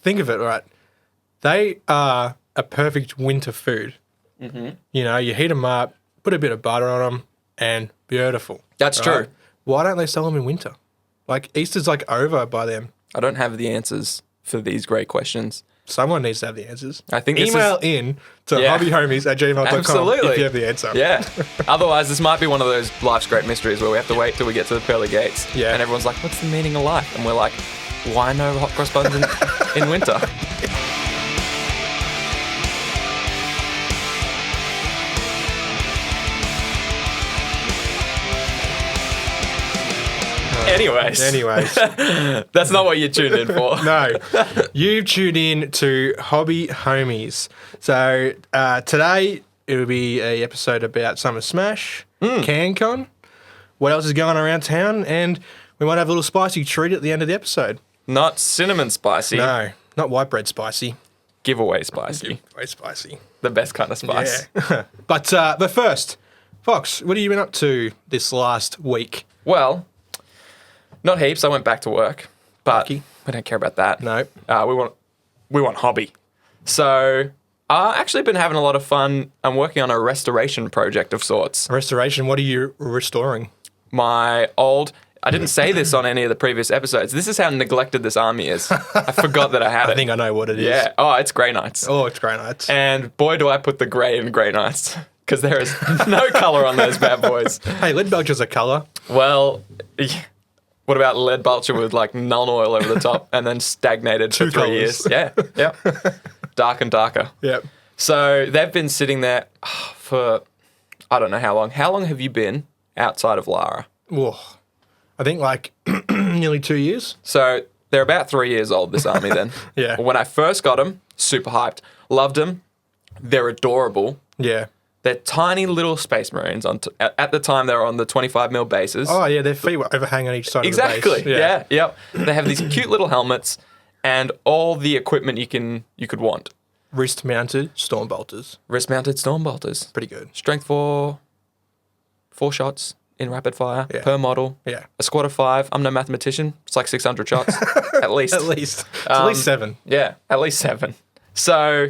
think of it, right? They are a perfect winter food. Mm-hmm. You know, you heat them up, put a bit of butter on them, and beautiful. That's true. Why don't they sell them in winter? Like, Easter's like over by then. I don't have the answers for these great questions. Someone needs to have the answers. I think Email in to hobbyhomies@gmail.com Absolutely. if you have the answer. Yeah. Otherwise, this might be one of those life's great mysteries where we have to wait till we get to the pearly gates. Yeah. And everyone's like, what's the meaning of life? And we're like, why no hot cross buns in winter? Anyways. That's not what you tuned in for. No. You've tuned in to Hobby Homies. So today it will be a episode about Summer Smash, CanCon, what else is going around town, and we might have a little spicy treat at the end of the episode. Not cinnamon spicy. No, not white bread spicy. Giveaway spicy. Very spicy. The best kind of spice. Yeah. But first, Fox, what have you been up to this last week? Well, not heaps. I went back to work, but Lucky. we don't care about that. No. We want hobby. So I've actually been having a lot of fun. I'm working on a restoration project of sorts. Restoration, what are you restoring? My old... I didn't say this on any of the previous episodes. This is how neglected this army is. I forgot that I had it. I think I know what it is. Yeah. Oh, it's Grey Knights. Oh, it's Grey Knights. And boy, do I put the grey in Grey Knights. Because there is no colour on those bad boys. Hey, lead belcher's a colour. Well... What about lead belcher with like null oil over the top and then stagnated for 3 years? Yeah, yeah. Dark and darker. Yep. So they've been sitting there for, I don't know how long. How long have you been outside of Lara? Whoa. I think like nearly 2 years. So they're about 3 years old, this army then. Yeah. When I first got them, super hyped. Loved them. They're adorable. Yeah. They're tiny little space marines. At the time, they were on the 25mm bases. Oh, yeah, their feet were overhang on each side Exactly. of the base. Yeah. Yep. They have these cute little helmets and all the equipment you could want. Wrist-mounted storm bolters. Wrist-mounted storm bolters. Pretty good. Strength 4 shots in rapid fire per model. Yeah. A squad of 5. I'm no mathematician. It's like 600 shots at least. At least. It's at least 7. Yeah, at least 7. So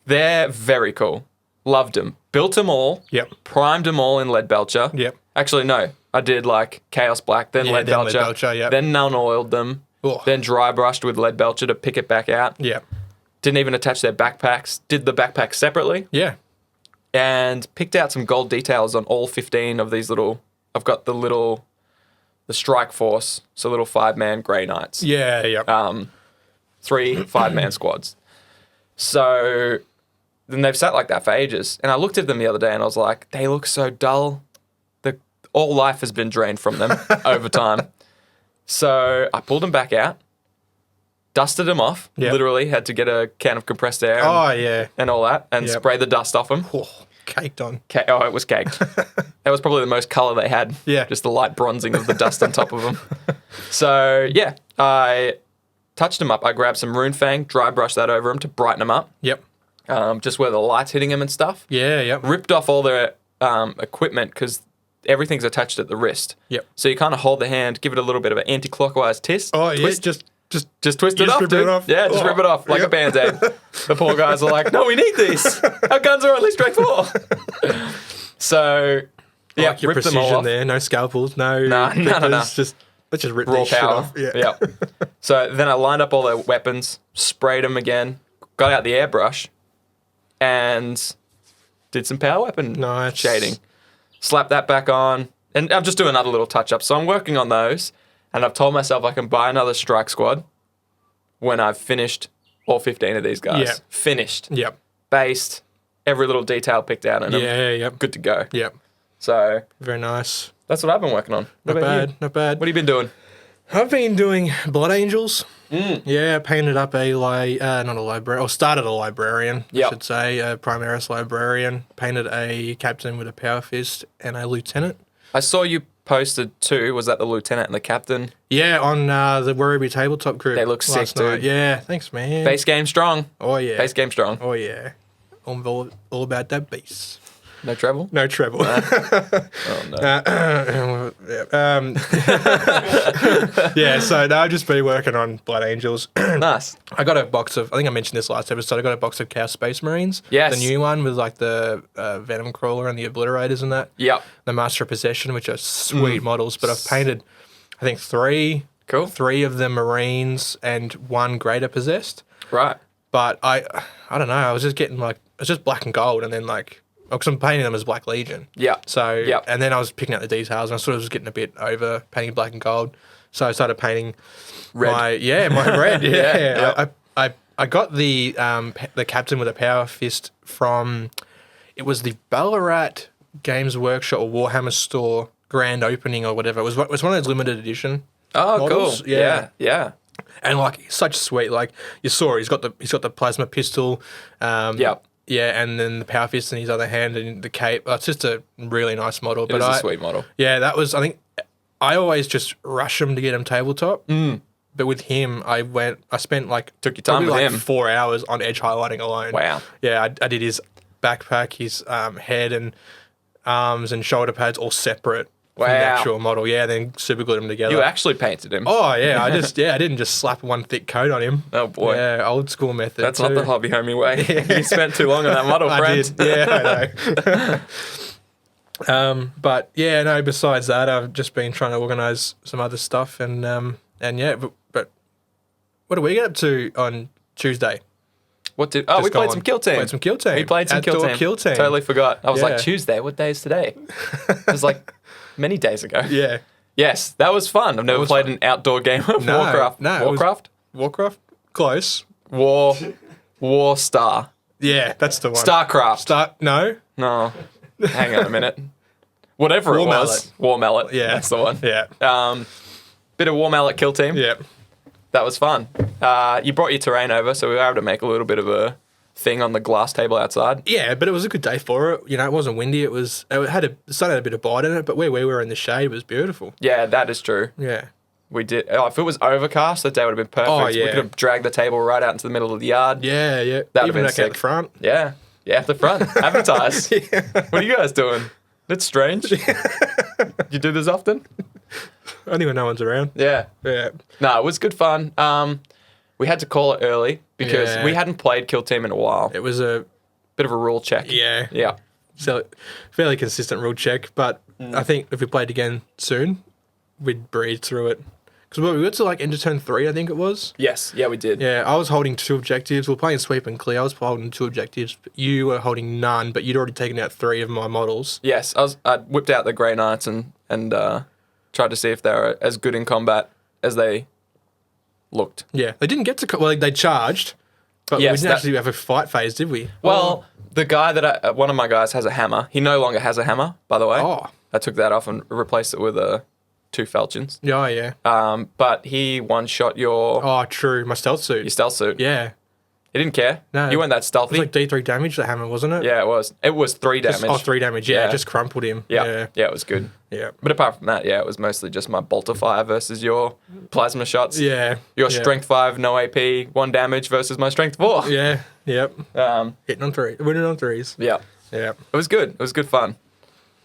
they're very cool. Loved them. Built them all. Yep. Primed them all in lead belcher. Yep. Actually, no. I did like Chaos Black, then lead belcher. Lead belcher, yep. Then none oiled them. Oh. Then dry brushed with lead belcher to pick it back out. Yep. Didn't even attach their backpacks. Did the backpacks separately. Yeah. And picked out some gold details on all 15 of these little... I've got the Strike Force, so little 5-man Grey Knights. Yeah, yep. 3 5-man squads. So then they've sat like that for ages. And I looked at them the other day and I was like, they look so dull. All life has been drained from them over time. So I pulled them back out, dusted them off, literally had to get a can of compressed air and all that, and spray the dust off them. Oh, caked on. Oh, it was caked. That was probably the most colour they had. Yeah. Just the light bronzing of the dust on top of them. So, yeah, I touched them up. I grabbed some Rune Fang, dry brushed that over them to brighten them up. Yep. Just where the light's hitting them and stuff. Yeah, yep. Ripped off all their equipment because everything's attached at the wrist. Yep. So you kind of hold the hand, give it a little bit of an anti-clockwise twist. Oh, yeah, twist. Just twist it off, rip dude. it off. Yeah, just rip it off like a Band-Aid. The poor guys are like, no, we need these. Our guns are only strength 4. So, yeah, like your rip them all precision off. there. No scalpels, no. No. Let's just rip Raw this shit power. off. Yeah. Yep. So then I lined up all their weapons, sprayed them again, got out the airbrush, and did some power weapon Nice. shading. Slapped that back on, and I'm just doing another little touch-up. So I'm working on those, and I've told myself I can buy another strike squad when I've finished all 15 of these guys. Yeah. Finished. Yep. Based. Every little detail picked out in them. Yeah, yep. Good to go. Yep. So Very nice. that's what I've been working on. What Not about bad, you? not bad. What have you been doing? I've been doing Blood Angels. Yeah, painted up started a librarian, I Yep. should say, a Primaris librarian. Painted a captain with a power fist and a lieutenant. I saw you posted 2. Was that the lieutenant and the captain? Yeah, on the Werribee tabletop group. They look sick, last night. dude. Yeah, thanks, man. Base game strong. Oh, yeah. Base game strong. Oh, yeah. I'm all about that base. No treble? No treble. Oh, no. Yeah, so no, I've just been working on Blood Angels. Nice. I got a box of, I think I mentioned this last episode, I got a box of Chaos Space Marines. Yes. The new one with like the Venom Crawler and the Obliterators and that. Yep. The Master of Possession, which are sweet models, but I've painted, I think, three of the Marines and one Greater Possessed. Right. But I don't know, I was just getting like, it's just black and gold and then like, because I'm painting them as Black Legion. Yeah. So, Yep. and then I was picking out the details and I sort of was getting a bit over painting black and gold. So I started painting Red. my red. Yeah. Yeah. I got the captain with a power fist from, it was the Ballarat Games Workshop or Warhammer store grand opening or whatever. It was one of those limited edition Oh, models. cool. Yeah. And like such sweet, like you saw, he's got the plasma pistol. Yep. Yeah, and then the power fist in his other hand and the cape. It's just a really nice model. It is a sweet model. Yeah, that was. I think I always just rush him to get him tabletop. But with him, I spent like Took your time probably with like him. 4 hours on edge highlighting alone. Wow. Yeah, I did his backpack, his head and arms and shoulder pads all separate from the Wow. actual model. Yeah, then super glued them together. You actually painted him. Oh yeah, I didn't just slap one thick coat on him. Oh, boy. Yeah, old school method. That's not the hobby homie way. You spent too long on that model, I friend. did. Yeah, I know. But yeah, no. Besides that, I've just been trying to organise some other stuff, and yeah. But what do we get up to on Tuesday? We played gone. some Kill Team. Played some Kill Team. We played some Kill Outdoor Team. Kill Team. Totally forgot. I was Yeah. like, Tuesday? What day is today? It was like many days ago. Yeah. Yes, that was fun. I've never was played fun. an outdoor game of No, Warcraft. no, it was- Warcraft? Warcraft. Close. War Star. Yeah, that's the one. Starcraft. No. No. Hang on a minute. Whatever War it was. War Mallet. Yeah. That's the one. Yeah. Bit of War Mallet Kill Team. Yeah. That was fun. You brought your terrain over, so we were able to make a little bit of a thing on the glass table outside. Yeah, but it was a good day for it. You know, it wasn't windy. It had the sun had a bit of bite in it, but where we were in the shade was beautiful. Yeah, that is true. Yeah. We did. Oh, if it was overcast, that day would have been perfect. Oh, We yeah. could have dragged the table right out into the middle of the yard. Yeah, yeah. That'd have Even been back out sick. the front. Yeah. Yeah, at the front. Advertise. What are you guys doing? That's strange. You do this often? Only when no one's around. Yeah. Yeah. No, it was good fun. We had to call it early because Yeah. we hadn't played Kill Team in a while. It was a Bit of a rule check. yeah, Yeah. so fairly consistent rule check, but I think if we played again soon, we'd breeze through it. Because we got to like end of turn 3, I think it was. Yes. Yeah, we did. Yeah, I was holding 2 objectives. We were playing sweep and clear. I was holding 2 objectives. You were holding none, but you'd already taken out 3 of my models. Yes. I whipped out the Grey Knights and tried to see if they were as good in combat as they looked. Yeah, they didn't get to. Well, they charged, but Yes, we didn't that- actually have a fight phase, did we? Well, the guy that one of my guys has a hammer. He no longer has a hammer, by the way. Oh. I took that off and replaced it with 2 falchions. Yeah, yeah. But he one-shot your Oh, true. My stealth suit. stealth suit. Yeah. He didn't care. No. You weren't that It stealthy. was like D3 damage, the hammer, wasn't it? Yeah, it was. It was 3 Just- damage. Oh, 3 damage. Yeah, Yeah. just crumpled him. Yeah. Yeah, it was good. Yeah. But apart from that, yeah, it was mostly just my bolter fire versus your plasma shots. Yeah. Your yeah. strength 5, no AP, 1 damage versus my strength 4. Yeah. Yep. Um, Hitting on 3. Winning on 3s. yeah. Yeah. It was good. It was good fun.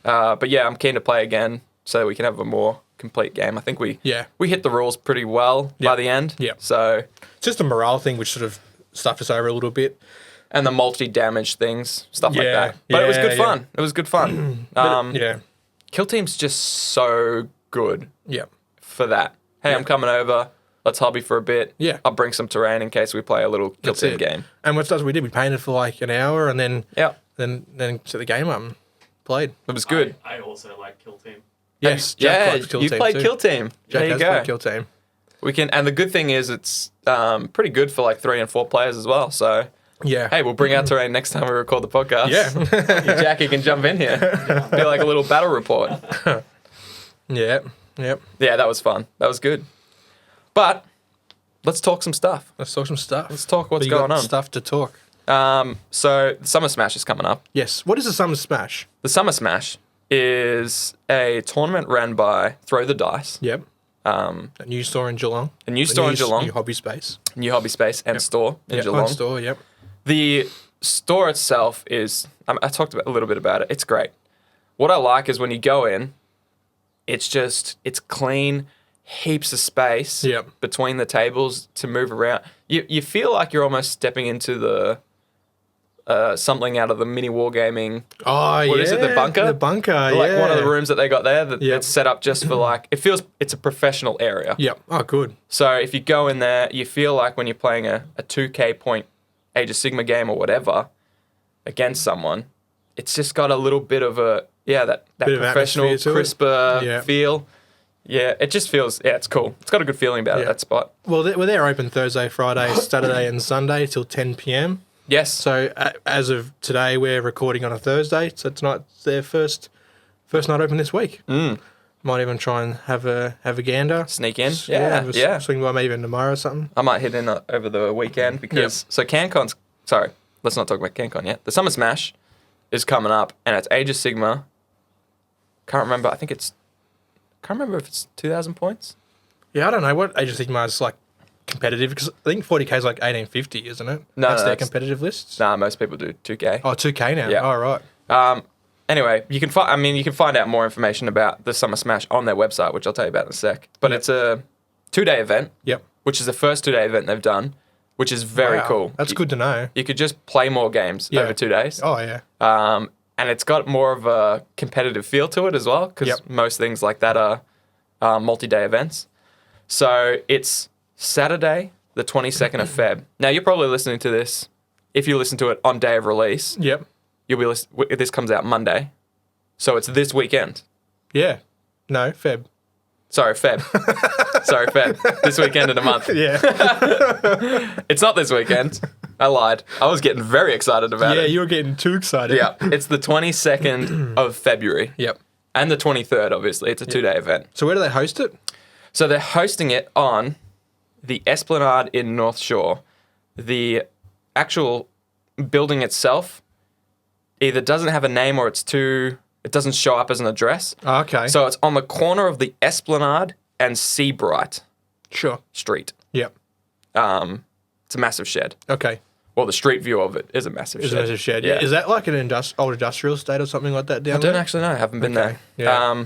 But yeah, I'm keen to play again so that we can have a more complete game. I think we hit the rules pretty well by the end. Yeah. So, It's just a morale thing which sort of stuffed us over a little bit. and the multi-damage things, stuff like Yeah. that. But it was Yeah, good yeah. fun. It was good fun. Yeah. Kill Team's just so good Yeah. for that. Hey, I'm coming over. Let's hobby for a bit. Yeah. I'll bring some terrain in case we play a little Kill That's Team it. game. And what stuff we did, we painted for like an hour and then Yeah. then set the game up and played. It was good. I also like Kill Team. Yes. Yeah, likes Kill you Team played too. Kill Team. Jack There you has go. played Kill Team. We can, and the good thing is it's pretty good for like 3 and 4 players as well. So Yeah. hey, we'll bring our terrain next time we record the podcast. Yeah. Jackie can jump in here. Be like a little battle report. Yeah. Yep. Yeah, that was fun. That was good. But let's talk some stuff. Let's talk some stuff. Let's talk what's You going got on. Stuff to talk. So the Summer Smash is coming up. Yes. What is the Summer Smash? The Summer Smash is a tournament ran by Throw the Dice, Yep. A new store in Geelong. a new The store in Geelong, New hobby space. new hobby space and store in Yep. Geelong. Store. Yep. The store itself is, I talked a little bit about it. It's great. What I like is when you go in, it's clean, heaps of space Yep. between the tables to move around. You feel like you're almost stepping into the something out of the mini wargaming. Oh, What is it, the bunker? The bunker, Like one of the rooms that they got there that's set up just for like, it's a professional area. Yep. Oh, good. So if you go in there, you feel like when you're playing a 2K point Age of Sigma game or whatever against someone, it's just got a little bit of a, that Bit of professional, atmosphere to it. crisper feel. Yeah, it just feels, it's cool. It's got a good feeling about it, that spot. Well, they're open Thursday, Friday, Saturday, and Sunday till 10 p.m. Yes. So as of today, we're recording on a Thursday. So tonight's their first night open this week. Might even try and have a gander. Sneak in. Have a Yeah. swing by maybe even tomorrow or something. I might hit in over the weekend because, so CanCon's, sorry, let's not talk about CanCon yet. The Summer Smash is coming up and it's Age of Sigma. Can't remember if it's 2,000 points. Yeah, I don't know what Age of Sigma is like competitive because I think 40k is like 1850, isn't it? No, that's no, their competitive lists. Nah, most people do 2K. Oh, 2k now. Yeah. Oh, right. Anyway, you can find out more information about the Summer Smash on their website, which I'll tell you about in a sec. But it's a 2-day event. Yep. Which is the first 2-day event they've done, which is very Wow, cool. That's good to know. You could just play more games over 2 days. Oh, yeah. And it's got more of a competitive feel to it as well, because most things like that are multi-day events. So it's Saturday, the 22nd of Feb. Now, you're probably listening to this, if you listen to it on day of release, Yep. you'll be this comes out Monday. So it's this weekend. Yeah. No, Feb. Sorry, Feb. This weekend in a month. Yeah. It's not this weekend. I lied. I was getting very excited about Yeah, it. you were getting too excited. Yeah, it's the 22nd of February. Yep. And the 23rd, obviously. It's a 2-day event. So where do they host it? So they're hosting it on the Esplanade in North Shore. The actual building itself either doesn't have a name or it doesn't show up as an address. Oh, okay. So it's on the corner of the Esplanade and Seabright Sure. Street. Yep. It's a massive shed. Okay. Well, the street view of it is a massive Is shed. it as a shed? Yeah. Is that like an old industrial estate or something like that down I there? don't actually know. I haven't been Okay, there. yeah.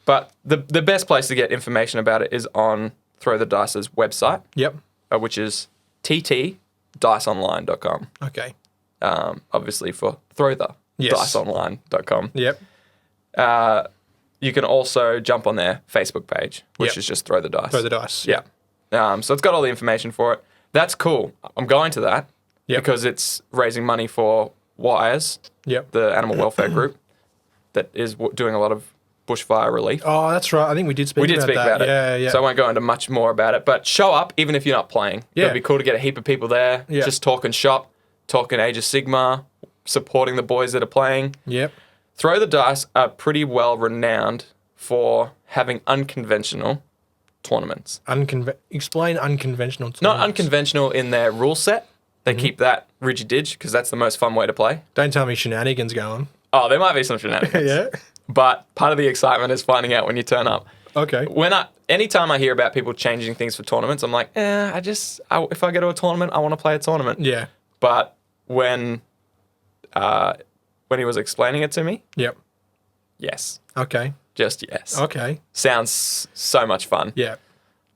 But the best place to get information about it is on Throw the Dice's website, Yep. which is ttdiceonline.com. Okay. Obviously for throwthediceonline.com. Yep. You can also jump on their Facebook page, which Yep. is just Throw the Dice. Throw the dice. Yeah. So it's got all the information for it. That's cool. I'm going to that Yep. because it's raising money for Wires, Yep. the animal welfare group that is doing a lot of bushfire relief. Oh, that's right. I think we did speak about that. it. Yeah, yeah. So I won't go into much more about it, but show up even if you're not playing. Yeah. It'd be cool to get a heap of people there, Yeah. just talking shop, talking Age of Sigma, supporting the boys that are playing. Yep. Throw the Dice are pretty well renowned for having unconventional tournaments. Explain unconventional tournaments. Not unconventional in their rule set. They keep that rigid-dig because that's the most fun way to play. Don't tell me shenanigans going. Oh, there might be some shenanigans. Yeah. But part of the excitement is finding out when you turn up. Okay. Anytime I hear about people changing things for tournaments, I'm like, if I go to a tournament, I want to play a tournament. Yeah. But when he was explaining it to me, Yep. yes, Okay. just yes. Okay. Sounds so much fun. Yeah.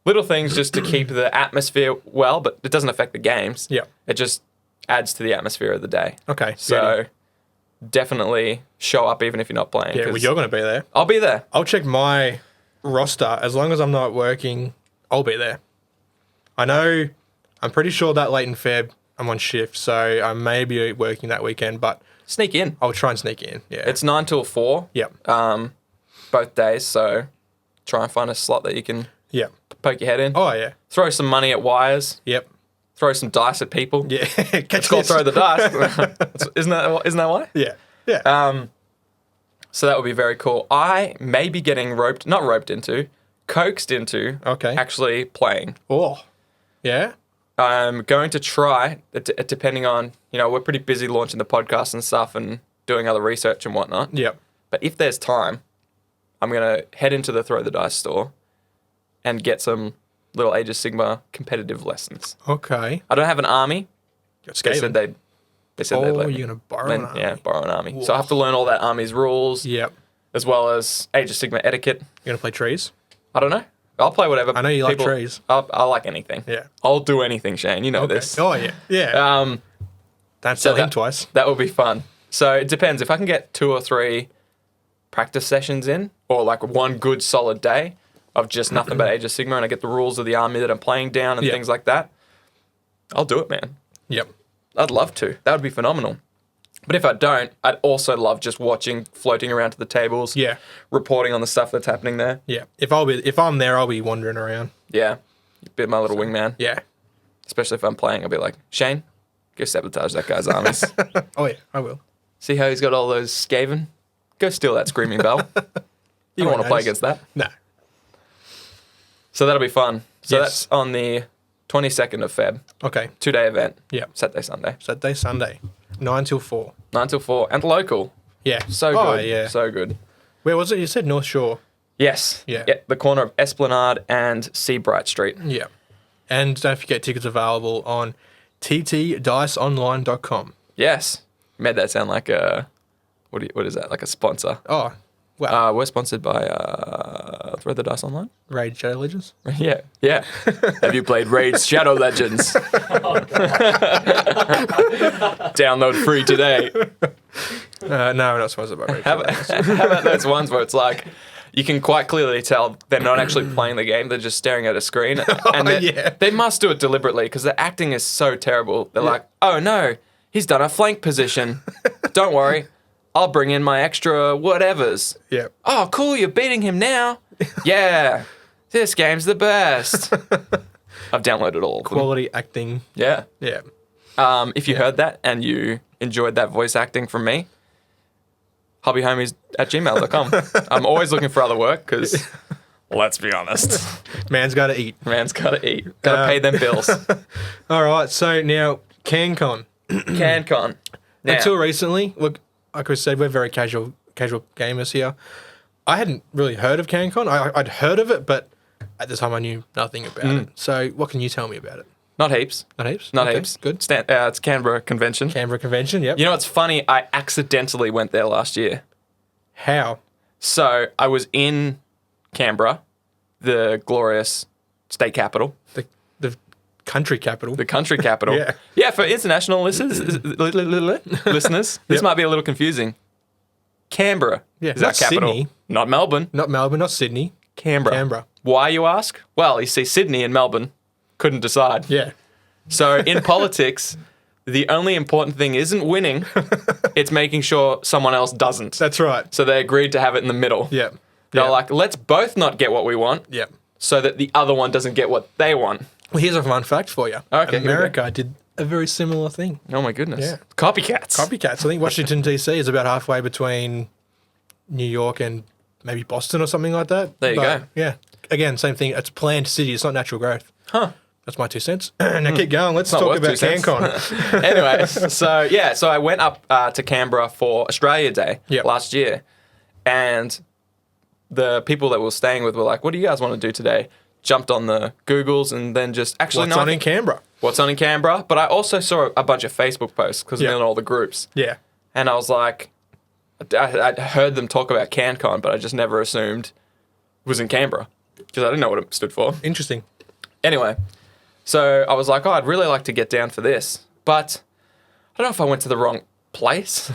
Little things just to keep the atmosphere well, but it doesn't affect the games. Yep. It just adds to the atmosphere of the day. Okay. So definitely show up even if you're not playing. yeah, well, 'cause you're going to be there. I'll be there. I'll check my roster. As long as I'm not working, I'll be there. I'm pretty sure that late in Feb, I'm on shift, so I may be working that weekend, but Sneak in. I'll try and sneak in. Yeah. It's 9 till 4. Yep. Both days, so try and find a slot that you can Yep. poke your head in. Oh, yeah. Throw some money at Wires. Yep. Throw some dice at people. Yeah. It's called Throw the Dice. Isn't that why? Yeah. Yeah. So that would be very cool. I may be getting coaxed into Okay. actually playing. Oh. Yeah? I'm going to try, depending on, we're pretty busy launching the podcast and stuff and doing other research and whatnot. Yep. But if there's time, I'm going to head into the Throw the Dice store and get some little Age of Sigma competitive lessons. Okay. I don't have an army. It's They said they'd They said they'd Oh, let me. you're going to borrow an army. Yeah, borrow an army. So I have to learn all that army's rules, Yep. as well as Age of Sigma etiquette. You're going to play trees? I don't know. I'll play whatever. I know you like trees. I like anything. Yeah. I'll do anything, Shane. You know this. Oh, yeah. Yeah. Don't sell him twice. That will be fun. So it depends. If I can get 2 or 3 practice sessions in, or like one good solid day of just nothing but Age of Sigma, and I get the rules of the army that I'm playing down and things like that, I'll do it, man. Yep. I'd love to. That would be phenomenal. But if I don't, I'd also love just watching, floating around to the tables, Yeah. reporting on the stuff that's happening there. Yeah. If I'm there, I'll be wandering around. Yeah, be my little wingman. Yeah. Especially if I'm playing, I'll be like, Shane, go sabotage that guy's armies. Oh, yeah, I will. See how he's got all those Skaven? Go steal that Screaming Bell. You don't want to play against that. No. So that'll be fun. So Yes. that's on the 22nd of Feb. Okay. 2-day event. Yeah. Saturday, Sunday. Saturday, Sunday. 9 till 4. 9 till 4. And local. Yeah. So Oh, good. yeah. So good. Where was it? You said North Shore. Yes. Yeah. The corner of Esplanade and Seabright Street. Yeah. And don't forget tickets available on ttdiceonline.com. Yes. Made that sound like a... What is that? Like a sponsor. Oh, wow. We're sponsored by Thread the Dice Online. Raid Shadow Legends. Yeah. Yeah. Have you played Raid Shadow Legends? Download free today. No, we're not sponsored by Raid How Shadow about, Legends. how about those ones where it's like, you can quite clearly tell they're not actually playing the game, they're just staring at a screen. And yeah. they must do it deliberately because the acting is so terrible. They're like, oh no, he's done a flank position. Don't worry, I'll bring in my extra whatevers. Yeah. Oh, cool, you're beating him now. Yeah, this game's the best. I've downloaded all of them. Quality acting. Yeah. Yeah. If you heard that and you enjoyed that voice acting from me, hobbyhomies@gmail.com. I'm always looking for other work because, let's be honest, Man's got to eat. man's got to eat. Got to pay them bills. All right. So now, CanCon. CanCon. Now, Until recently, look, like I said, we're very casual gamers here. I hadn't really heard of CanCon. I'd heard of it, but at the time I knew nothing about it. So what can you tell me about it? not heaps. Not heaps? Not Okay, heaps. Good. It's Canberra Convention. Canberra Convention, yep. You know what's funny? I accidentally went there last year. How? So I was in Canberra, the glorious state capital. The country capital. The country capital. Yeah. Yeah, for international listeners, this might be a little confusing. Canberra Yeah, is our not capital. Sydney. Not Melbourne. Not Melbourne, not Sydney. Canberra. Canberra. Why, you ask? Well, you see, Sydney and Melbourne couldn't decide. Yeah. So in politics, the only important thing isn't winning, it's making sure someone else doesn't. That's right. So they agreed to have it in the middle. Yep. They're Yep. like, let's both not get what we want Yep. so that the other one doesn't get what they want. Well, here's a fun fact for you. Okay, here we go. America did a very similar thing. Oh my goodness. Yeah. Copycats. Copycats. I think Washington, D.C. is about halfway between New York and maybe Boston or something like that. There you go. Yeah. Again, same thing. It's a planned city. It's not natural growth. Huh. That's my 2 cents. Now keep going. Let's not talk worth about 2 cents. CanCon. Anyway, so I went up to Canberra for Australia Day Yep. last year, and the people that we were staying with were like, "What do you guys want to do today?" Jumped on the Googles and then just actually What's on in Canberra? what's on in Canberra. But I also saw a bunch of Facebook posts because Yeah. in all the groups, Yeah. and I was like, I heard them talk about CanCon, but I just never assumed it was in Canberra because I didn't know what it stood for. Interesting. Anyway, so I was like, oh, I'd really like to get down for this. But I don't know if I went to the wrong place.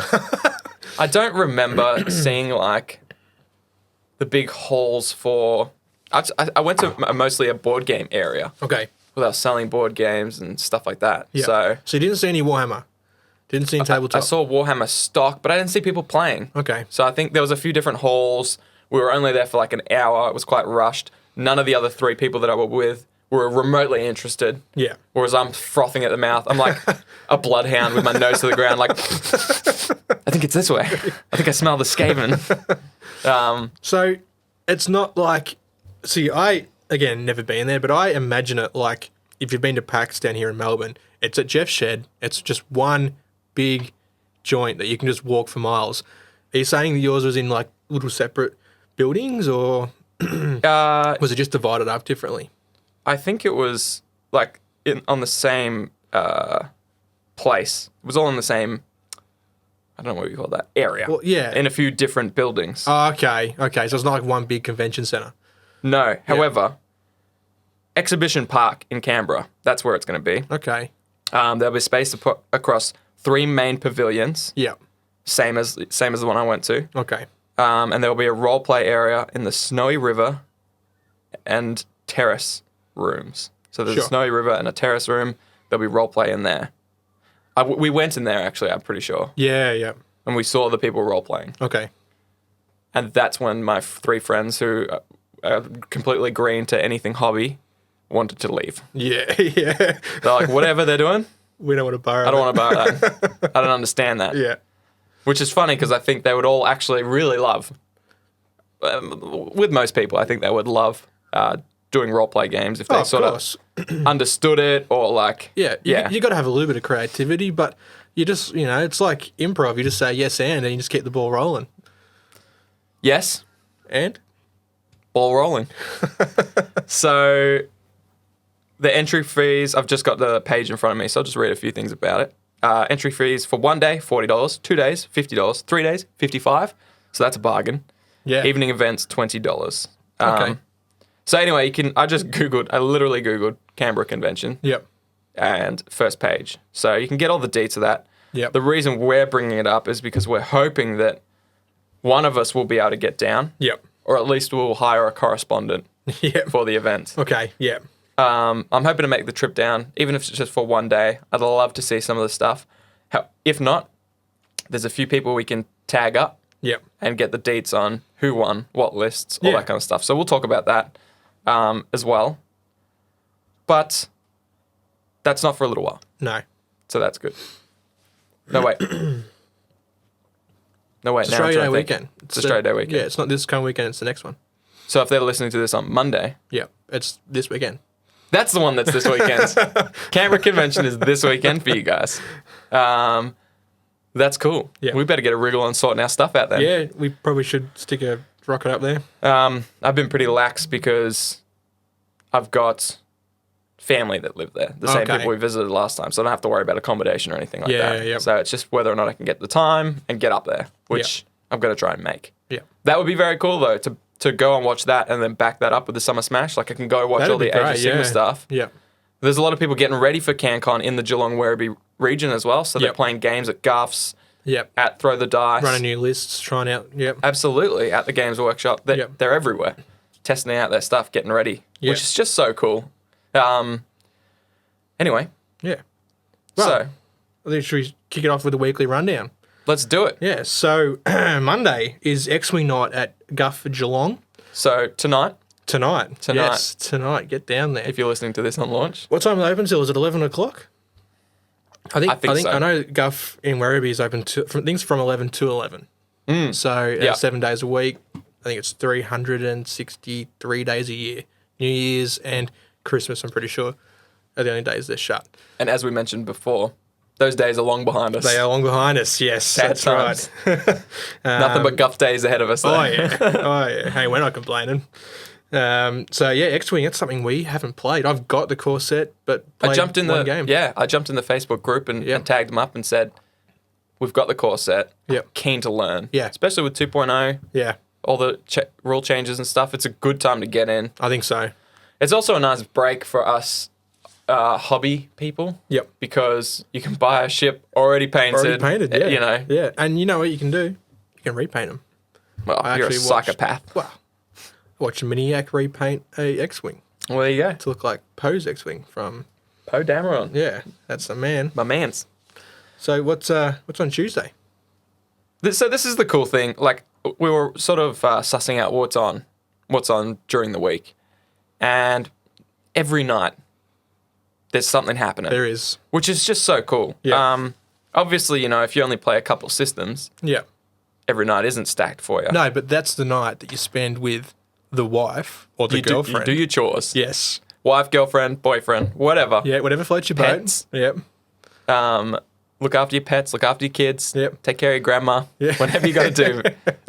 I don't remember seeing like the big halls for... I went to mostly a board game area Okay. where they were selling board games and stuff like that. Yeah. So you didn't see any Warhammer? Didn't see any tabletop? I saw Warhammer stock, but I didn't see people playing. Okay. So I think there was a few different halls. We were only there for like an hour. It was quite rushed. None of the other 3 people that I were with were remotely interested. Yeah. Whereas I'm frothing at the mouth. I'm like a bloodhound with my nose to the ground, like, I think it's this way. I think I smell the Skaven. So it's not like... See, I, again, never been there, but I imagine it like if you've been to PAX down here in Melbourne, it's at Jeff's Shed. It's just one big joint that you can just walk for miles. Are you saying that yours was in like little separate buildings or was it just divided up differently? I think it was like on the same place. It was all in the same, I don't know what you call that, area. Well, yeah. In a few different buildings. Oh, okay. Okay. So it's not like one big convention center. No. However, Exhibition Park in Canberra, that's where it's going to be. Okay. There'll be space to put across 3 main pavilions, Yeah. same as the one I went to. Okay. And there'll be a role play area in the Snowy River and terrace rooms. So there's Sure. a Snowy River and a terrace room. There'll be role play in there. We went in there, actually, I'm pretty sure. Yeah. Yeah. And we saw the people role playing. Okay. And that's when my 3 friends who are completely green to anything hobby wanted to leave. Yeah. Yeah. They're like, whatever they're doing, We don't want to borrow. I don't want to borrow that. I don't understand that. Yeah. Which is funny because I think they would all actually really love, with most people, I think they would love doing role-play games if they Of sort course. of understood it or like... Yeah. Yeah. You got to have a little bit of creativity, but you just, it's like improv. You just say yes and you just keep the ball rolling. Yes, And? ball rolling. So the entry fees, I've just got the page in front of me, so I'll just read a few things about it. Entry fees for 1 day, $40, 2 days, $50, 3 days, $55. So that's a bargain. Yeah. Evening events, $20. Okay. So anyway, I literally Googled Canberra Convention Yep. and first page. So you can get all the deets of that. Yep. The reason we're bringing it up is because we're hoping that one of us will be able to get down, Yep. or at least we'll hire a correspondent Yep. for the event. Okay. Yeah. I'm hoping to make the trip down, even if it's just for 1 day. I'd love to see some of the stuff. If not, there's a few people we can tag up Yep. and get the deets on who won, what lists, all Yeah. that kind of stuff. So we'll talk about that as well. But that's not for a little while. No. So that's good. No, wait. No, wait. Now Australia Day I'm trying to think. weekend. It's Australia Day weekend. Yeah, it's not this coming weekend, it's the next one. So if they're listening to this on Monday, Yeah, it's this weekend. that's the one that's this weekend. Canberra Convention is this weekend for you guys. That's cool. Yeah. We better get a wriggle on sorting our stuff out then. Yeah, we probably should stick a rocket up there. I've been pretty lax because I've got family that live there. The same Okay. people we visited last time. So I don't have to worry about accommodation or anything like Yeah, that. yeah. So it's just whether or not I can get the time and get up there, which I'm going to try and make. Yeah. That would be very cool though, to go and watch that and then back that up with the Summer Smash. Like I can go watch That'd all the be Age of great, Sigma yeah. stuff. Yeah. There's a lot of people getting ready for CanCon in the Geelong Werribee region as well. So they're Yep. playing games at Guffs, Yep. at Throw the Dice. Running new lists, trying out. Yep. Absolutely, at the Games Workshop. Yep. They're everywhere, testing out their stuff, getting ready, Yep. which is just so cool. Anyway, Yeah. Well, so I think should we kick it off with a weekly rundown? let's do it. Yeah. So Monday is X-Wing night at Guff Geelong So tonight, tonight. Tonight. Yes, tonight. Get down there. if you're listening to this on launch, What time is it open till? Is it 11 o'clock? I think so. I know Guff in Werribee is open from 11 to 11. So Yeah. 7 days a week. I think it's 363 days a year. New Year's and Christmas, I'm pretty sure, are the only days they're shut. and as we mentioned before, those days are long behind us. They are long behind us. Yes, Sad that's times. right. Nothing but Guff days ahead of us. Though. Oh yeah, oh yeah. Hey, we're not complaining. So yeah, X-Wing. That's something we haven't played. I've got the core set, but I played jumped in one the game. I jumped in the Facebook group and, Yep. and tagged them up and said, "We've got the core set. Yep. Keen to learn. Yeah. especially with 2.0, Yeah, all the rule changes and stuff. It's a good time to get in. I think so. It's also a nice break for us hobby people. Yep. Because you can buy a ship already painted. Already painted. Yeah, You know. Yeah, and you know what you can do? You can repaint them. Well, I you're a actually watched- psychopath. Wow. Watch a Miniac repaint a X-Wing Well, there you go. to look like Poe's X-Wing from. Poe Dameron. Yeah, that's the man. My mans. So what's on Tuesday? So this is the cool thing. Like we were sort of sussing out what's on during the week, and every night there's something happening, There is. which is just so cool. Yeah. Obviously, you know, if you only play a couple systems, Yeah. every night isn't stacked for you. No, but that's the night that you spend with the wife or the you girlfriend. do your chores. Yes. Wife, girlfriend, boyfriend, whatever. Yeah, whatever floats your Pets. boat. Yep. Look after your pets. Look after your kids. Yep. Take care of your grandma. Yeah. Whatever you got to do,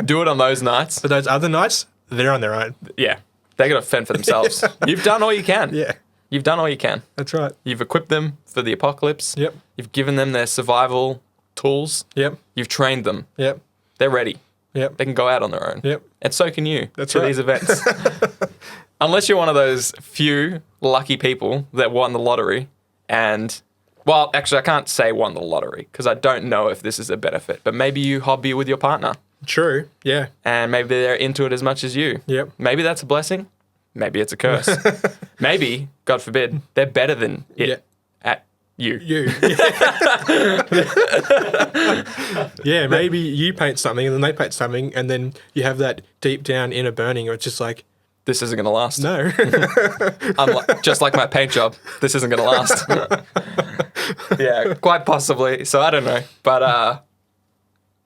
do it on those nights. But those other nights, they're on their own. Yeah, they got to fend for themselves. You've done all you can. Yeah. You've done all you can. That's right. You've equipped them for the apocalypse. Yep. You've given them their survival tools. Yep. You've trained them. Yep. They're ready. Yep. They can go out on their own. Yep. And so can you That's to right. these events. Unless you're one of those few lucky people that won the lottery and, well, actually, I can't say won the lottery because I don't know if this is a benefit, but maybe you hobby with your partner True. Yeah. and maybe they're into it as much as you. Yep. Maybe that's a blessing. Maybe it's a curse. Maybe, God forbid, they're better than it Yeah. at you. You. Yeah, maybe you paint something and then they paint something and then you have that deep down inner burning where it's just like, This isn't going to last. no. Just like my paint job, this isn't going to last. Yeah, quite possibly. So I don't know. But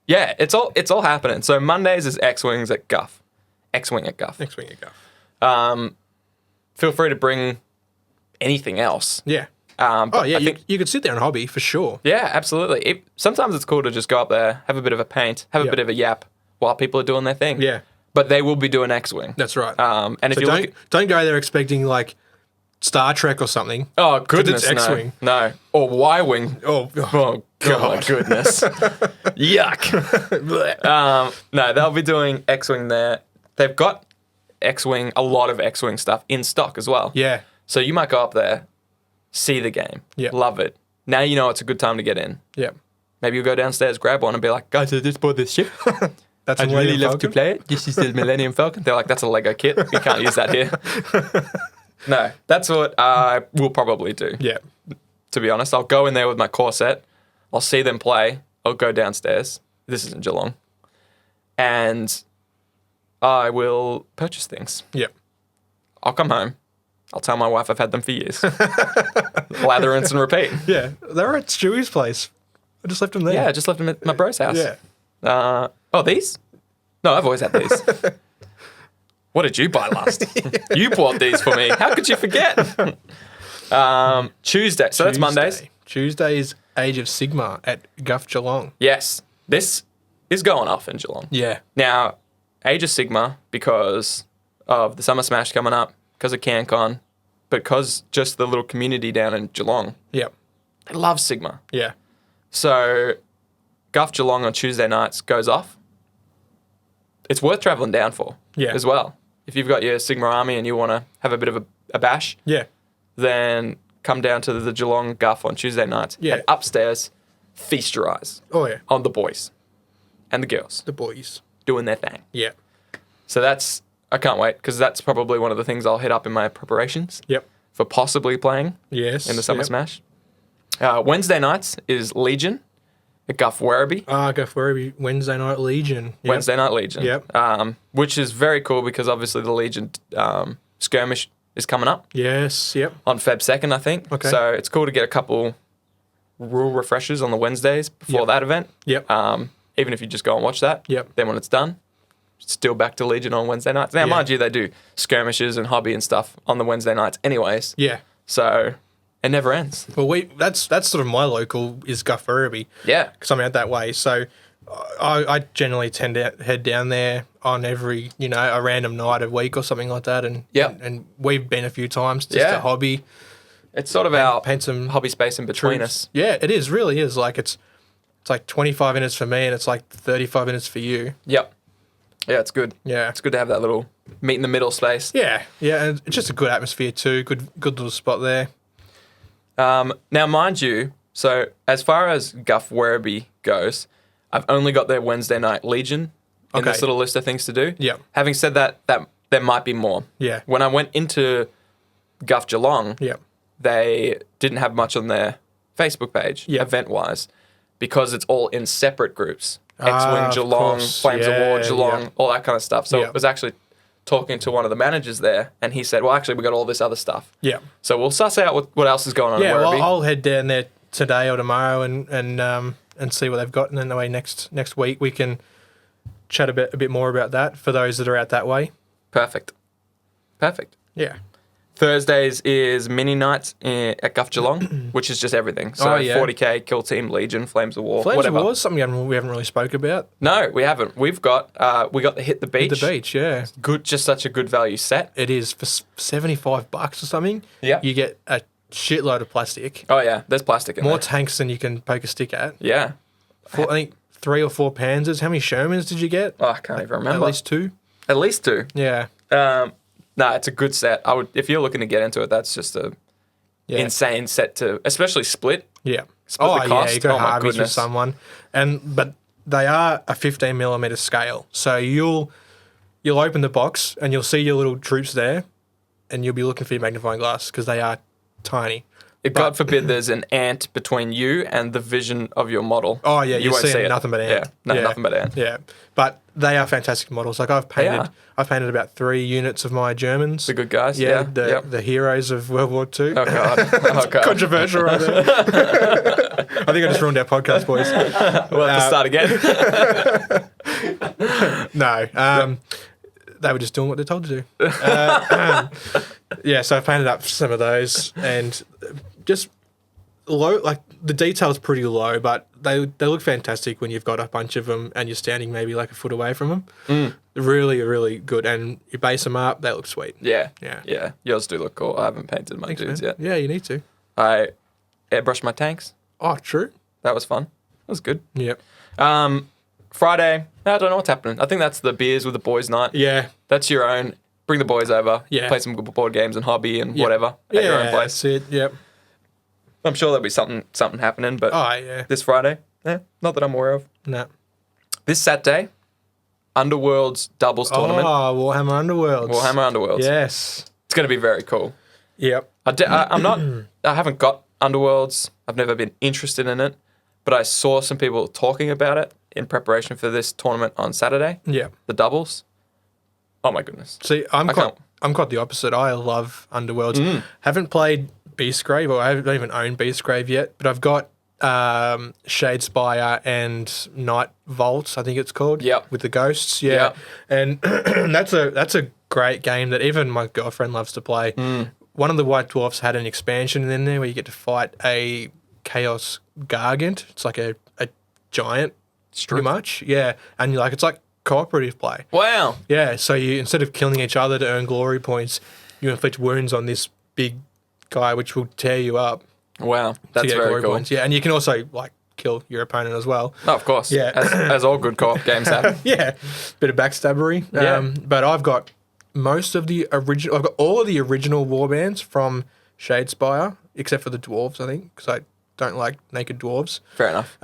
yeah, it's all happening. So Mondays is X-Wings at Guff. X-Wing at Guff. Next week you go. Feel free to bring anything else. Yeah. But Oh, yeah, I think, you could sit there and hobby for sure. yeah, absolutely. Sometimes it's cool to just go up there, have a bit of a paint, have a Yeah. bit of a yap while people are doing their thing. Yeah. But they will be doing X-Wing. That's right. And if So you look don't go there expecting like Star Trek or something. oh goodness, it's X-Wing. no, or Y-Wing. Oh, Oh God. my goodness, yuck. No, they'll be doing X-Wing there. They've got X-Wing, a lot of X-Wing stuff in stock as well. yeah. So you might go up there, see the game, Yeah. love it. Now you know it's a good time to get in. Yeah. Maybe you'll go downstairs, grab one, and be like, guys, I just bought this ship. That's I'd really love to play it. This is the Millennium Falcon. They're like, that's a Lego kit. You can't use that here. No, that's what I will probably do. Yeah. To be honest, I'll go in there with my core set. I'll see them play. I'll go downstairs. This is in Geelong. And I will purchase things. Yeah. I'll come home. I'll tell my wife I've had them for years. Lather, rinse, and repeat. Yeah. They're at Stewie's place. I just left them there. Yeah, I just left them at my bro's house. Yeah. Oh, these? No, I've always had these. What did you buy last? You bought these for me. How could you forget? Tuesday. So that's Mondays. Tuesday is Age of Sigma at Guff Geelong. Yes. This is going off in Geelong. Yeah. Now, Age of Sigma, because of the Summer Smash coming up, because of CanCon, because just the little community down in Geelong, Yep. they love Sigma. Yeah. So, Guff Geelong on Tuesday nights goes off. It's worth travelling down for Yeah. as well. If you've got your Sigma army and you want to have a bit of a bash, Yeah. then come down to the Geelong Guff on Tuesday nights. Yeah. And upstairs, feast your eyes Oh, yeah. on the boys and the girls The boys. doing their thing. Yeah. So I can't wait because that's probably one of the things I'll hit up in my preparations Yep. for possibly playing Yes. in the Summer yep. Smash. Wednesday nights is Legion at Guff Werribee. Guff Werribee Wednesday Night Legion. Yep. Wednesday night Legion. Yep. Which is very cool because obviously the Legion skirmish is coming up Yes. Yep. on Feb 2nd, I think. Okay. So it's cool to get a couple rule refreshers on the Wednesdays before Yep. that event. Yep. Even if you just go and watch that. Yep. Then when it's done, still back to Legion on Wednesday nights. Now, Yeah. mind you, they do skirmishes and hobby and stuff on the Wednesday nights anyways. Yeah. So it never ends. Well, that's sort of my local is Guff Werribee Yeah. because I'm out that way. So I generally tend to head down there on every, a random night a week or something like that. And Yep. and we've been a few times just Yeah. to hobby. It's sort of our Paint some hobby space in between us. Yeah, it is. Really is. Like it's like 25 minutes for me and it's like 35 minutes for you. Yep. Yeah, it's good. Yeah. It's good to have that little meet in the middle space. Yeah. Yeah. And it's just a good atmosphere too. Good little spot there. Now, mind you, so as far as Guff Werribee goes, I've only got their Wednesday night Legion in Okay. this little list of things to do. Yep. Having said that there might be more. Yeah. When I went into Guff Geelong, Yep. they didn't have much on their Facebook page, Yeah. event-wise, because it's all in separate groups. X-Wing of Geelong, course. Flames of War Yeah, Geelong, yeah. all that kind of stuff. So Yeah. it was actually talking to one of the managers there, and he said, well, actually, we got all this other stuff. Yeah. So we'll suss out what else is going on Yeah. in Well, Werribee. I'll head down there today or tomorrow and see what they've got, and then the way next week we can chat a bit more about that for those that are out that way. Perfect. Yeah. Thursdays is mini nights at Guff Geelong, which is just everything. So 40k, Kill Team, Legion, Flames of War, Flames whatever. of War is something we haven't really spoke about. No, we haven't. We got the Hit the Beach. Hit the Beach, yeah. Good, just such a good value set. It is for $75 or something. Yeah. You get a shitload of plastic. Oh yeah, there's plastic in More there. tanks than you can poke a stick at. Yeah. I think 3 or 4 Panzers. How many Shermans did you get? Oh, I can't even remember. At least 2. At least 2. Yeah. No, it's a good set. I would, if you're looking to get into it, that's just a insane set to, especially split. Yeah. Split the cost. Yeah, you got Oh, my Harveys with goodness. someone, but they are a 15mm scale. So you'll open the box and you'll see your little troops there, and you'll be looking for your magnifying glass because they are tiny. God forbid there's an ant between you and the vision of your model. Oh yeah, you you're won't see seeing it. nothing but ant. Yeah, nothing but ant. Yeah, but they are fantastic models. Like I've painted are. about 3 units of my Germans. The good guys. Yeah, Yeah. the heroes of World War II. Oh god. Oh god. Controversial right there. I think I just ruined our podcast, boys. We'll have to start again. No, they were just doing what they're told to do. Yeah, so I've painted up some of those, and just low, like the detail's pretty low, but they look fantastic when you've got a bunch of them and you're standing maybe like a foot away from them. Really, really good, and you base them up, they look sweet. Yeah. Yeah. Yeah. Yours do look cool. I haven't painted my dudes yet. Yeah, you need to. I airbrushed my tanks. Oh, true. That was fun. That was good. Yep. Friday, I don't know what's happening. I think that's the beers with the boys night. Yeah. That's your own. Bring the boys over. Yeah. Play some good board games and hobby and whatever at your own place. That's it. Yep. I'm sure there'll be something happening, but Oh, yeah. this Friday, not that I'm aware of. No. This Saturday, Underworld's doubles tournament. Oh, Warhammer Underworlds. Warhammer Underworlds. Yes. It's going to be very cool. Yep. I haven't got Underworlds. I've never been interested in it, but I saw some people talking about it in preparation for this tournament on Saturday. Yep. The doubles. Oh my goodness. See, I'm quite the opposite. I love Underworlds. Haven't played Beastgrave, or I haven't even owned Beastgrave yet, but I've got Shadespire and Night Vault, I think it's called. Yep. With the ghosts. Yeah. Yep. And that's a great game that even my girlfriend loves to play. One of the White Dwarfs had an expansion in there where you get to fight a Chaos Gargant. It's like a giant, pretty much. Yeah. And you're like, it's like cooperative play. Wow. Yeah, so you, instead of killing each other to earn glory points, you inflict wounds on this big guy, which will tear you up Wow. to That's get very glory cool. points. Yeah, and you can also like kill your opponent as well. Oh, of course. Yeah. As all good co-op games have. Yeah, bit of backstabbery. Yeah. But I've got most of the original. I've got all of the original warbands from Shadespire, except for the dwarves, I think, because I don't like naked dwarves. Fair enough.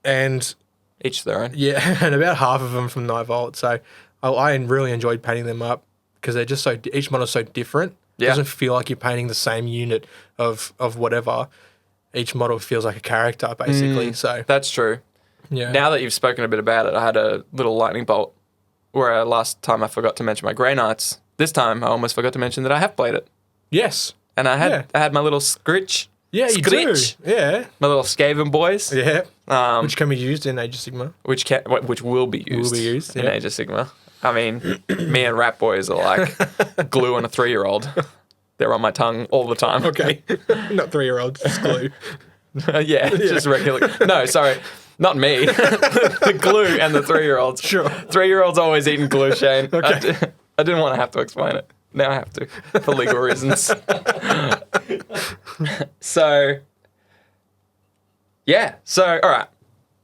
And Each their own. yeah, and about half of them from Night Vault. So I really enjoyed painting them up because they're just so, each model's so different. Yeah. It doesn't feel like you're painting the same unit of whatever. Each model feels like a character, basically. So That's true. yeah. Now that you've spoken a bit about it, I had a little lightning bolt where last time I forgot to mention my Grey Knights. This time I almost forgot to mention that I have played it. Yes. And I had my little Scritch. Yeah, you Scritch. do. Yeah. My little Skaven boys. Yeah. Which can be used in Age of Sigma. Which will be used. Will be used, in yeah. Age of Sigma. I mean, me and Rat Boys are like glue on a 3-year-old. They're on my tongue all the time. Okay. Not 3-year-olds, just glue. yeah, just regular. No, sorry. Not me. The glue and the 3-year-olds. Sure. 3-year-olds always eating glue, Shane. Okay. I didn't want to have to explain it. Now I have to for legal reasons. So, yeah. So, all right.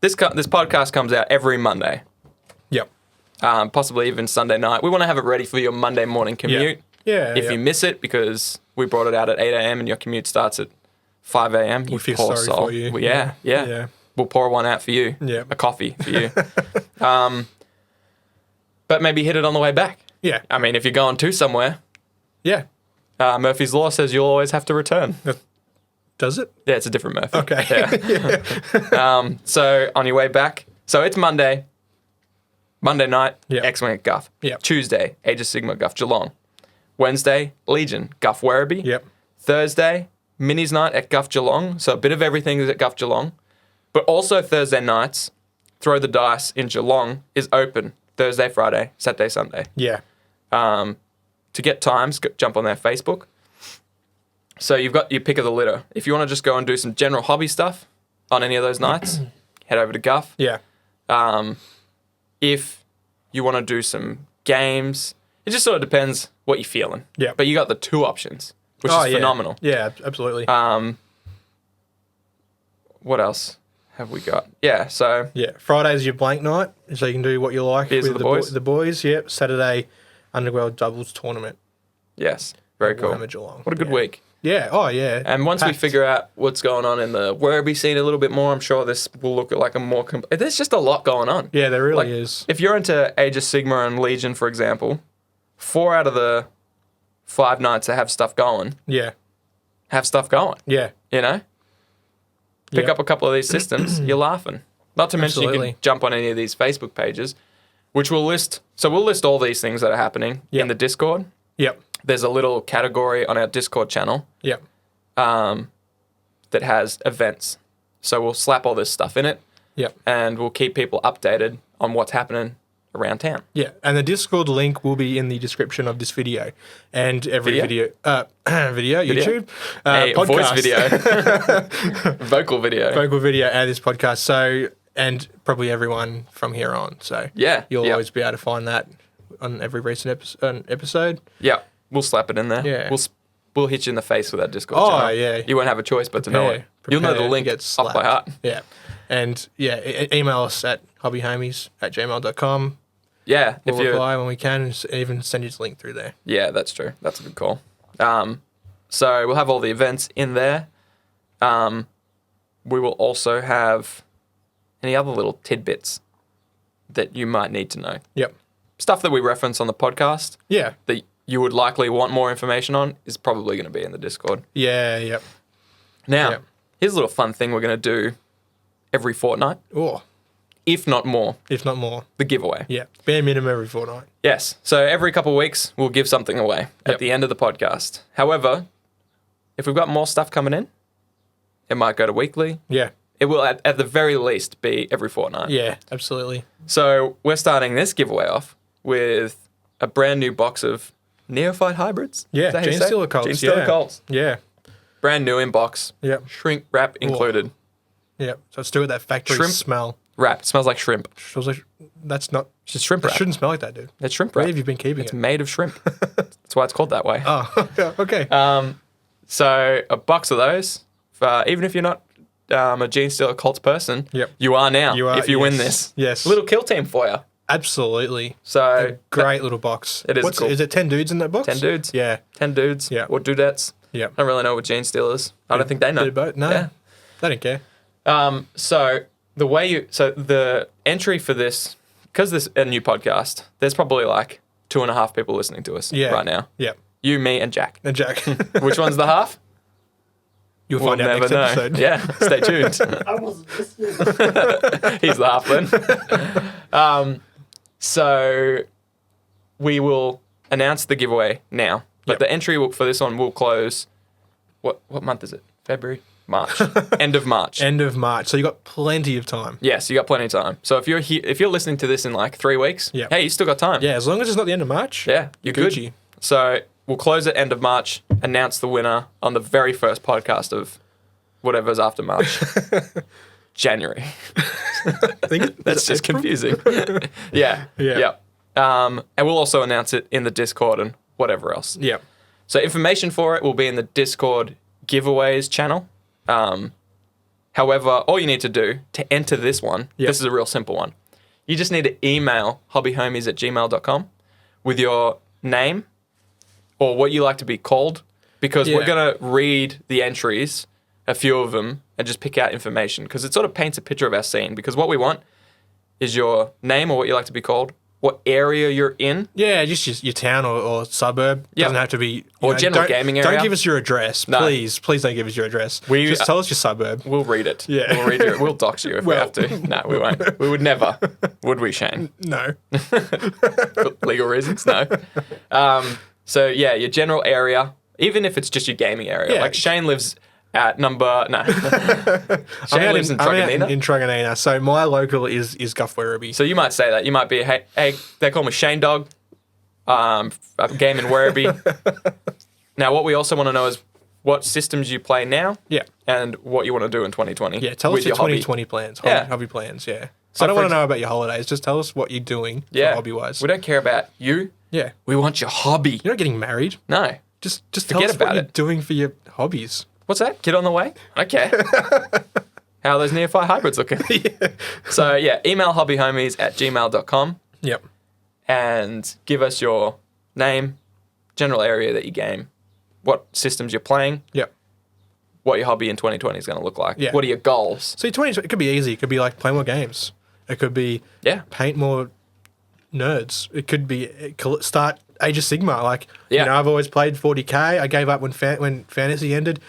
This podcast comes out every Monday, Yep. possibly even Sunday night. We want to have it ready for your Monday morning commute. Yeah. If you miss it because we brought it out at 8 a.m. and your commute starts at 5 a.m., you We feel poor sorry soul. for you. Well, yeah. Yeah. We'll pour one out for you. Yeah. A coffee for you. But maybe hit it on the way back. Yeah. I mean, if you're going to somewhere, Yeah. Murphy's Law says you'll always have to return. Does it? Yeah, it's a different Murphy. Okay. Yeah. So on your way back, so it's Monday night, Yeah. X-Wing at Guff. Yeah. Tuesday, Age of Sigma, Guff Geelong. Wednesday, Legion, Guff Werribee. Yep. Thursday, Minis night at Guff Geelong. So a bit of everything is at Guff Geelong. But also Thursday nights, Throw the Dice in Geelong is open. Thursday, Friday, Saturday, Sunday. Yeah. To get times, jump on their Facebook. So you've got your pick of the litter. If you want to just go and do some general hobby stuff on any of those nights, head over to Guff. Yeah. If you want to do some games, it just sort of depends what you're feeling. Yeah. But you got the 2 options, which is phenomenal. Yeah, absolutely. What else have we got? Yeah, so Yeah, Friday's your blank night, so you can do what you like Beers with with the boys. the boys. Yep. Saturday, Underworld doubles tournament. yes, very cool. Warhammer Geelong. What a good Yeah. week. Yeah. Oh, yeah. And once we Packed. figure out what's going on in the Werribee scene a little bit more, I'm sure this will look at like a more... There's just a lot going on. Yeah, there really Like, is. If you're into Age of Sigma and Legion, for example, 4 out of the 5 nights that have stuff going, Yeah. Yeah. you know? Pick Yeah. up a couple of these systems, you're laughing. Not to mention you Absolutely. can jump on any of these Facebook pages, which we'll list. So we'll list all these things that are happening Yep. in the Discord. Yep. There's a little category on our Discord channel Yep. that has events. So we'll slap all this stuff in it Yep. and we'll keep people updated on what's happening around town. Yeah, and the Discord link will be in the description of this video and every Video? video, YouTube, A podcast, voice video, vocal video. vocal video, and this podcast. So, and probably everyone from here on. So, Yeah, you'll yeah. always be able to find that on every recent episode. Yeah, we'll slap it in there. Yeah. We'll hit you in the face with that Discord Oh, channel. yeah. You won't have a choice but to know it. You'll know the Prepare link to get off by slapped. heart. Yeah, and yeah, email us at hobbyhomies@gmail.com. Yeah, We'll if you reply when we can, and even send you the link through there. Yeah, that's true. That's a good call. So we'll have all the events in there. We will also have any other little tidbits that you might need to know. Yep. Stuff that we reference on the podcast Yeah. that you would likely want more information on is probably going to be in the Discord. Yeah. Yep. Now, Yep. here's a little fun thing we're going to do every fortnight, Or if not more, if not more. the giveaway. Yeah. Bare minimum every fortnight. Yes. So every couple of weeks, we'll give something away at Yep. the end of the podcast. However, if we've got more stuff coming in, it might go to weekly. Yeah. It will, at the very least, be every fortnight. Yeah. Absolutely. So we're starting this giveaway off with a brand new box of Neophyte hybrids. Yeah. Is that how you Gene say it? Stealer Colts. Gene Stealer yeah. Colts. Yeah. Brand new in box. Yep. Shrink wrap included. Yep. So it's still with that factory Shrimp. smell. Wrap. It smells like shrimp. I was like, that's not. It's just shrimp It wrap. shouldn't smell like that, dude. It's shrimp Where wrap. have you been keeping It's it? made of shrimp. That's why it's called that way. Oh, okay. So a box of those, even if you're not a Gene Stealer Colts person, Yep. you are now You are, if you win yes. this. Yes. Little kill team for you. Absolutely. So Great little box. It is cool. Is it 10 dudes in that box? 10 dudes. Yeah. 10 dudes Yeah. or dudettes. Yeah. I don't really know what Gene Stealer is. I don't think they know. Did both? No. Yeah. They don't care. So the entry for this, because this is a new podcast, there's probably like 2.5 people listening to us Yeah. right now. Yeah. You, me, and Jack. And Jack. Which one's the half? You'll We'll find out never next know. episode. Yeah, stay tuned. I wasn't listening. He's the half then. So we will announce the giveaway now, but Yep. the entry for this one will close. What month is it? February, March, end of March. End of March. So you got plenty of time. Yes, you got plenty of time. So if you're listening to this in like 3 weeks, Yep. hey, you still got time. Yeah, as long as it's not the end of March. Yeah, you're good. Gucci. So we'll close at end of March, announce the winner on the very first podcast of whatever's after March. January. I think That's just confusing. Yeah. Yeah. And we'll also announce it in the Discord and whatever else. Yeah. So information for it will be in the Discord giveaways channel. However, all you need to do to enter this one, Yep. this is a real simple one. You just need to email hobbyhomies@gmail.com with your name or what you like to be called, because we're Yeah. going to read the entries, a few of them, and just pick out information, because it sort of paints a picture of our scene. Because what we want is your name or what you like to be called, what area you're in. Yeah, just your town or suburb. Yep. Doesn't have to be. Or general gaming area. Don't give us your address. No. Please don't give us your address. We- just tell us your suburb. We'll read it. Yeah. We'll read we'll dox you if we Well. have to. No, we won't. We would never. Would we, Shane? No. For legal reasons? No. So yeah, your general area, even if it's just your gaming area. Yeah. Like Shane lives at number... No. Shane lives in I'm out Truganina. in Truganina. So my local is Guff Werribee. So you might say that. You might be, hey, they call me Shane Dog. I'm gaming Werribee. Now, what we also want to know is what systems you play now, Yeah. and what you want to do in 2020. Yeah, tell with us your hobby. 2020 plans, Yeah. hobby plans, yeah. So I don't for want to know about your holidays. Just tell us what you're doing hobby-wise. We don't care about you. Yeah. We want your hobby. You're not getting married. No. Just tell Forget us what about you're it. doing for your hobbies. What's that? Kid on the way? Okay. How are those nearby hybrids looking? Yeah. So, email hobbyhomies@gmail.com Yep. and give us your name, general area that you game, what systems you're playing, Yep. what your hobby in 2020 is going to look like. Yeah. What are your goals? So 20, it could be easy. It could be like play more games. It could be Yeah. paint more nerds. It could be start Age of Sigma. Like, Yeah. I've always played 40K. I gave up when Fantasy ended.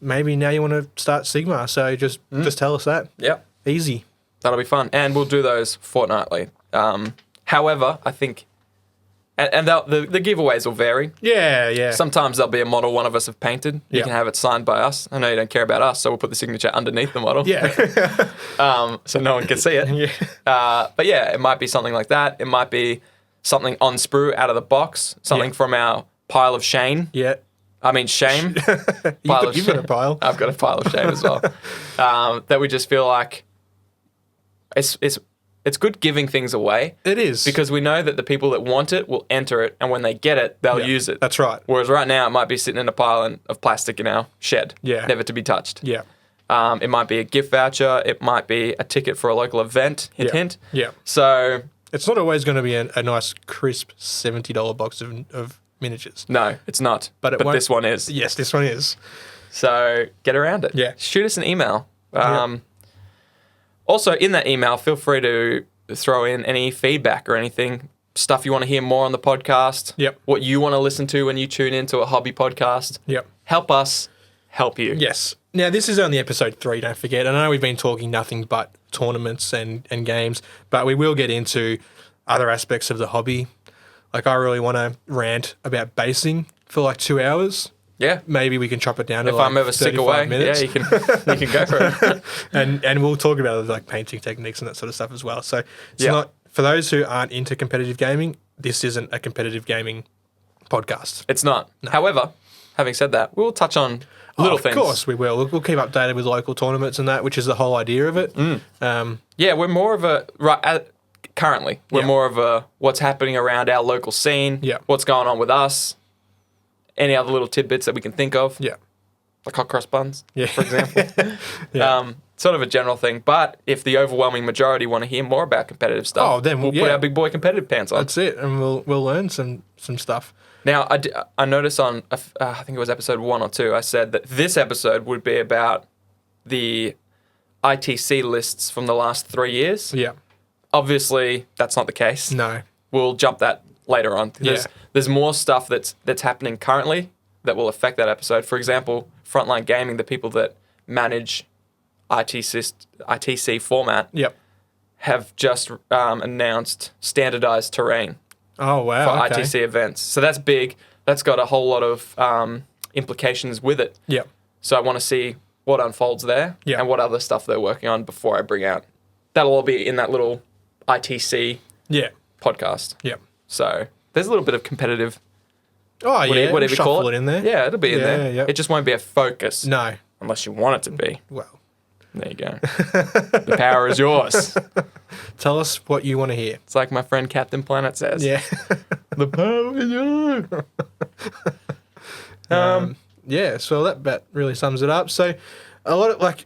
Maybe now you want to start Sigma. So just tell us that. Yep. Easy. That'll be fun. And we'll do those fortnightly. However, I think, and the giveaways will vary. Yeah. Sometimes there'll be a model one of us have painted. You Yeah. can have it signed by us. I know you don't care about us, so we'll put the signature underneath the model. Yeah. So no one can see it. Yeah. But yeah, it might be something like that. It might be something on sprue out of the box, something Yeah. from our pile of shame. Yeah. I mean, shame. You've got a pile. I've got a pile of shame as well. That we just feel like it's good giving things away. It is. Because we know that the people that want it will enter it, and when they get it, they'll Yeah, use it. that's right. Whereas right now, it might be sitting in a pile of plastic in our shed, Yeah. never to be touched. Yeah. It might be a gift voucher. It might be a ticket for a local event. Hint, Yeah. hint. Yeah. So It's not always going to be a nice, crisp $70 box of miniatures. no, it's not. But it won't- this one is. Yes, this one is. So get around it. Yeah. Shoot us an email. Yeah. Also, in that email, feel free to throw in any feedback or anything, stuff you want to hear more on the podcast. Yep. What you want to listen to when you tune into a hobby podcast. Yep. Help us help you. Yes. Now, this is only episode 3, don't forget. I know we've been talking nothing but tournaments and games, but we will get into other aspects of the hobby. Like, I really want to rant about basing for like 2 hours. Yeah. Maybe we can chop it down to If like I'm ever sick 35 away, minutes. yeah, you can go for it. and we'll talk about like painting techniques and that sort of stuff as well. So it's Yeah. not, for those who aren't into competitive gaming, this isn't a competitive gaming podcast. It's not. However, having said that, we'll touch on little things. Of course we will. We'll keep updated with local tournaments and that, which is the whole idea of it. Yeah, we're more of a currently we're Yeah. more of a what's happening around our local scene. Yeah. What's going on with us? Any other little tidbits that we can think of, Yeah. like hot cross buns, Yeah. for example. Yeah. Sort of a general thing. But if the overwhelming majority want to hear more about competitive stuff, Oh, then, we'll put yeah. our big boy competitive pants on. That's it. And we'll learn some stuff. Now, I noticed on, I think it was episode 1 or 2, I said that this episode would be about the ITC lists from the last 3 years. Yeah. Obviously, that's not the case. No. We'll jump that later on. There's more stuff that's happening currently that will affect that episode. For example, Frontline Gaming, the people that manage ITC format, Yep. have just announced standardized terrain Oh, wow. for Okay. ITC events. So that's big. That's got a whole lot of implications with it. Yep. So I want to see what unfolds there Yeah. and what other stuff they're working on before I bring out. That'll all be in that little ITC Yeah. podcast. Yep. So there's a little bit of competitive, Oh, yeah. whatever you call Shuffle it. it in there. Yeah, it'll be in Yeah, there. yep. It just won't be a focus No. unless you want it to be. Well, There you go. The power is yours. tell us what you want to hear. It's like my friend Captain Planet says. Yeah. The power is yours. Yeah, so that really sums it up. So a lot of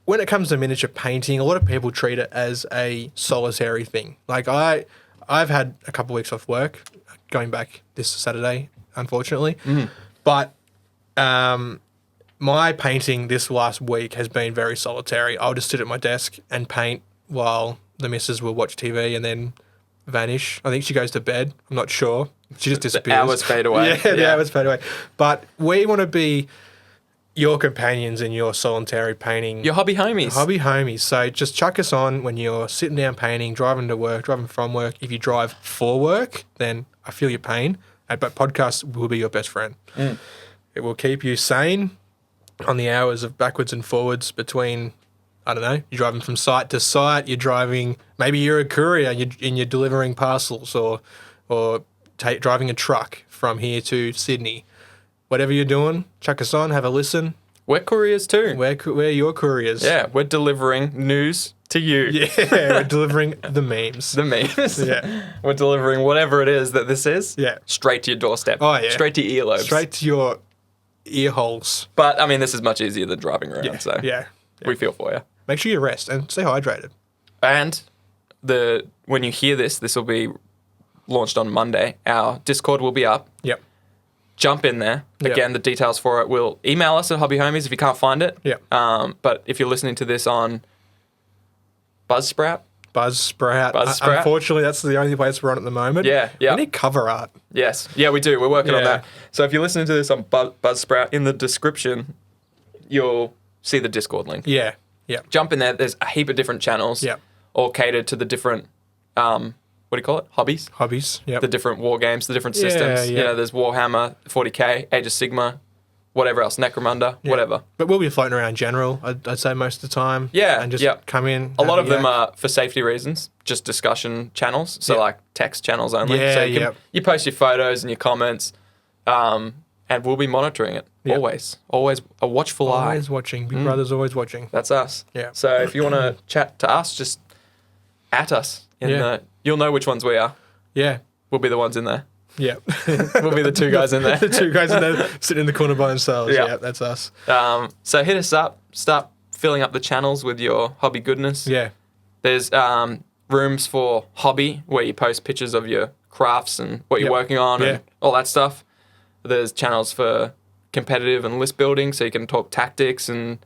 when it comes to miniature painting, a lot of people treat it as a solitary thing. Like I've had a couple of weeks off work, going back this Saturday, unfortunately. But my painting this last week has been very solitary. I'll just sit at my desk and paint while the missus will watch TV and then vanish. I think she goes to bed. I'm not sure. She just disappears. Hours fade away. Yeah, the hours fade away. But we want to be your companions in your solitary painting. Your hobby homies. Hobby homies. So just chuck us on when you're sitting down painting, driving to work, driving from work. If you drive for work, then I feel your pain. But podcasts will be your best friend. It will keep you sane on the hours of backwards and forwards between, I don't know, you're driving from site to site, you're driving, maybe you're a courier and you're delivering parcels or driving a truck from here to Sydney. whatever you're doing, chuck us on, have a listen. We're couriers too. We're your couriers. Yeah, we're delivering news to you. Yeah, we're delivering the memes. The memes. Yeah. We're delivering whatever it is that this is. Yeah. Straight to your doorstep. Oh, yeah. Straight to your earlobes. Straight to your ear holes. But, I mean, this is much easier than driving around, Yeah. so Yeah. we feel for you. Make sure you rest and stay hydrated. And when you hear this will be launched on Monday. Our Discord will be up. Yep. Jump in there. Yep. Again, the details for it will email us at Hobby Homies if you can't find it. Yep. But if you're listening to this on Buzzsprout. Buzzsprout. Buzzsprout. Unfortunately, that's the only place we're on at the moment. Yeah. We need cover art. Yes. Yeah, we do. We're working on Yeah. that. So if you're listening to this on Buzzsprout, in the description, you'll see the Discord link. Yeah. Yeah. Jump in there. There's a heap of different channels. Yep. All catered to the different, what do you call it? Hobbies? Hobbies. Yep. The different war games, the different Yeah, systems. yeah. You know, there's Warhammer, 40k, Age of Sigma, whatever else, Necromunda, Yeah. whatever. But we'll be floating around general, I'd say, most of the time. Yeah, And just yeah. come in. A lot have of them yak. are for safety reasons, just discussion channels. So Yeah. like text channels only. Yeah, so you, yep. you post your photos and your comments, and we'll be monitoring it. Yep. Always a watchful eye. Always watching. Big Brother's always watching. That's us. Yeah. So if you want to chat to us, just at us. You'll know which ones we are. Yeah. We'll be the ones in there. Yeah. We'll be the two guys in there. The two guys in there sitting in the corner by themselves. Yeah. Yeah, that's us. So hit us up. Start filling up the channels with your hobby goodness. Yeah. There's rooms for hobby where you post pictures of your crafts and what you're Yep. working on Yeah. and all that stuff. There's channels for competitive and list building so you can talk tactics and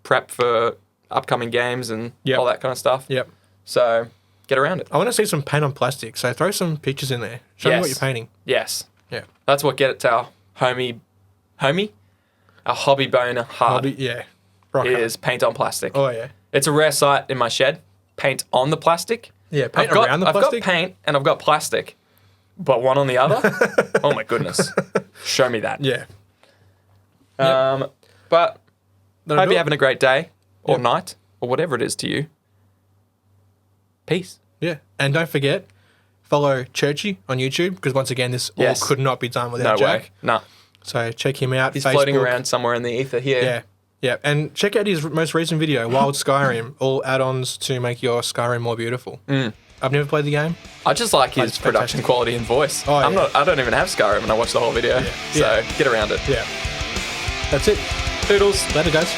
prep for upcoming games and Yep. all that kind of stuff. Yep. So get around it. I want to see some paint on plastic, so throw some pictures in there. Show me what Yes. you're painting. Yes. Yeah. That's what get it to our our hobby boner heart Yeah. Rock is paint on plastic. hard. Oh, yeah. It's a rare sight in my shed. Paint on the plastic. Yeah, paint I've got, around the I've plastic. got paint and I've got plastic, but one on the other. Oh my goodness! Show me that. Yeah. But That'll hope do you're it. having a great day or Yep. night or whatever it is to you. Peace. Yeah. And don't forget, follow Churchy on YouTube, because once again, this Yes. all could not be done No without Jack. way. No. So check him out. He's Facebook. floating around somewhere in the ether here. Yeah. Yeah. And check out his most recent video, Wild Skyrim, all add-ons to make your Skyrim more beautiful. I've never played the game. I just like his It's production fantastic. quality and voice. Oh, yeah. I don't even have Skyrim and I watched the whole video. Yeah. So get around it. Yeah. That's it. Toodles. Later, guys.